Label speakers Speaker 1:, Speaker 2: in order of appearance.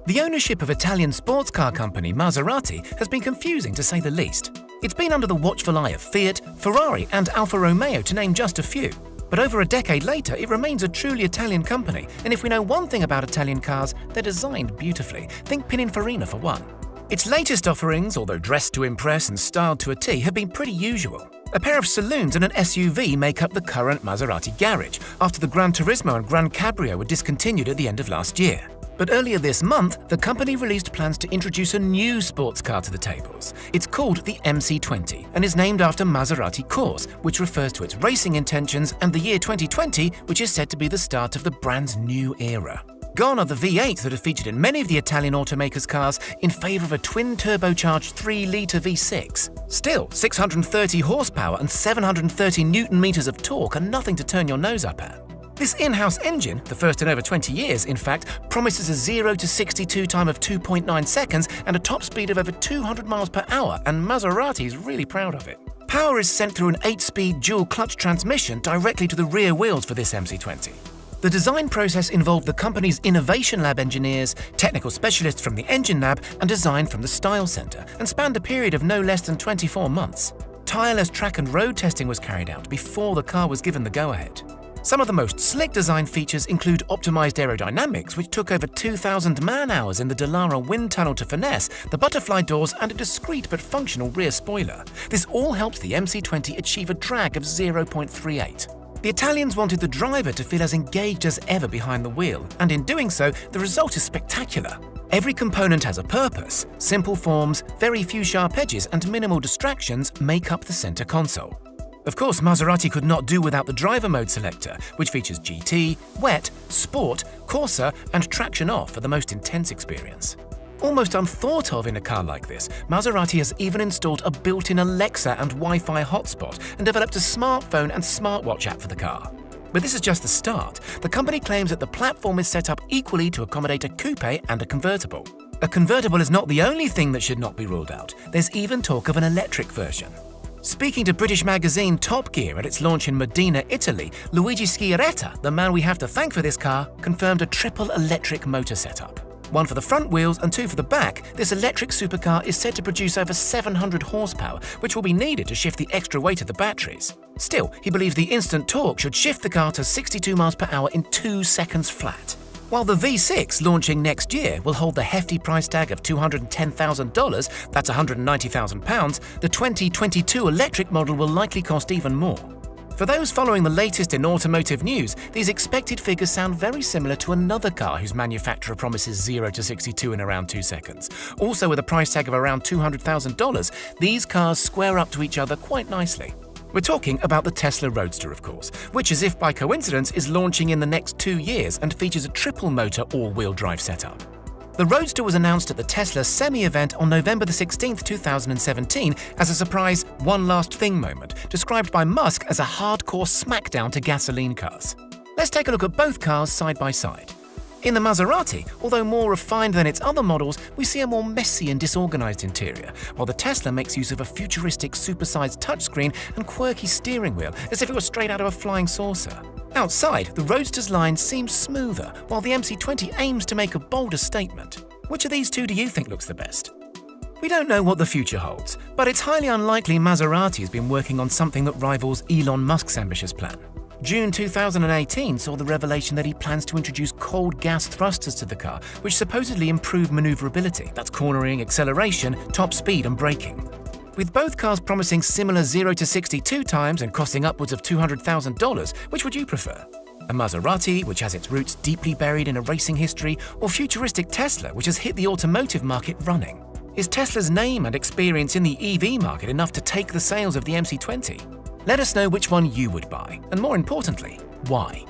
Speaker 1: The ownership of Italian sports car company Maserati has been confusing to say the least. It's been under the watchful eye of Fiat, Ferrari and Alfa Romeo to name just a few. But over a decade later, it remains a truly Italian company, and if we know one thing about Italian cars, they're designed beautifully. Think Pininfarina for one. Its latest offerings, although dressed to impress and styled to a T, have been pretty usual. A pair of saloons and an SUV make up the current Maserati garage, after the Gran Turismo and Gran Cabrio were discontinued at the end of last year. But earlier this month, the company released plans to introduce a new sports car to the tables. It's called the MC20 and is named after Maserati Corse, which refers to its racing intentions, and the year 2020, which is said to be the start of the brand's new era. Gone are the V8 that are featured in many of the Italian automakers' cars in favour of a twin-turbocharged 3-litre V6. Still, 630 horsepower and 730 newton-meters of torque are nothing to turn your nose up at. This in-house engine, the first in over 20 years in fact, promises a 0 to 62 time of 2.9 seconds and a top speed of over 200 miles per hour, and Maserati is really proud of it. Power is sent through an 8-speed dual-clutch transmission directly to the rear wheels for this MC20. The design process involved the company's Innovation Lab engineers, technical specialists from the Engine Lab, and design from the Style Centre, and spanned a period of no less than 24 months. Tireless track and road testing was carried out before the car was given the go-ahead. Some of the most slick design features include optimized aerodynamics, which took over 2,000 man-hours in the Dallara wind tunnel to finesse, the butterfly doors, and a discreet but functional rear spoiler. This all helped the MC20 achieve a drag of 0.38. The Italians wanted the driver to feel as engaged as ever behind the wheel, and in doing so, the result is spectacular. Every component has a purpose. Simple forms, very few sharp edges, and minimal distractions make up the center console. Of course, Maserati could not do without the driver mode selector, which features GT, Wet, Sport, Corsa, and Traction Off for the most intense experience. Almost unthought of in a car like this, Maserati has even installed a built-in Alexa and Wi-Fi hotspot and developed a smartphone and smartwatch app for the car. But this is just the start. The company claims that the platform is set up equally to accommodate a coupe and a convertible. A convertible is not the only thing that should not be ruled out. There's even talk of an electric version. Speaking to British magazine Top Gear at its launch in Modena, Italy, Luigi Schiaretta, the man we have to thank for this car, confirmed a triple electric motor setup. One for the front wheels and two for the back, this electric supercar is said to produce over 700 horsepower, which will be needed to shift the extra weight of the batteries. Still, he believes the instant torque should shift the car to 62 miles per hour in 2 seconds flat. While the V6, launching next year, will hold the hefty price tag of $210,000, that's £190,000, the 2022 electric model will likely cost even more. For those following the latest in automotive news, these expected figures sound very similar to another car whose manufacturer promises 0 to 62 in around 2 seconds. Also with a price tag of around $200,000, these cars square up to each other quite nicely. We're talking about the Tesla Roadster, of course, which, as if by coincidence, is launching in the next 2 years and features a triple-motor all-wheel drive setup. The Roadster was announced at the Tesla Semi event on November 16, 2017 as a surprise one last thing moment, described by Musk as a hardcore smackdown to gasoline cars. Let's take a look at both cars side by side. In the Maserati, although more refined than its other models, we see a more messy and disorganized interior, while the Tesla makes use of a futuristic supersized touchscreen and quirky steering wheel, as if it were straight out of a flying saucer. Outside, the Roadster's line seems smoother, while the MC20 aims to make a bolder statement. Which of these two do you think looks the best? We don't know what the future holds, but it's highly unlikely Maserati has been working on something that rivals Elon Musk's ambitious plan. June 2018 saw the revelation that he plans to introduce cold gas thrusters to the car, which supposedly improve maneuverability. That's cornering, acceleration, top speed and braking. With both cars promising similar 0 to 62 times and costing upwards of $200,000, which would you prefer? A Maserati, which has its roots deeply buried in a racing history, or futuristic Tesla, which has hit the automotive market running? Is Tesla's name and experience in the EV market enough to take the sales of the MC20? Let us know which one you would buy, and more importantly, why.